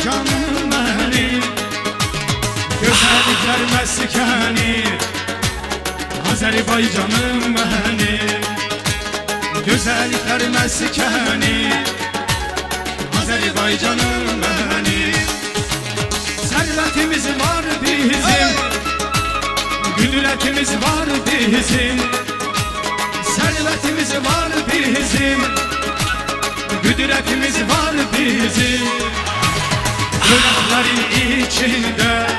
canım benim. Gözəlliklər məskəni Azərbaycanım benim. Gözəlliklər məskəni Azərbaycanım benim. Sərvətimiz var bizim, qüdrətimiz var bizim. Sərvətimiz var bizim, qüdrətimiz var bizim. Öləklərin içində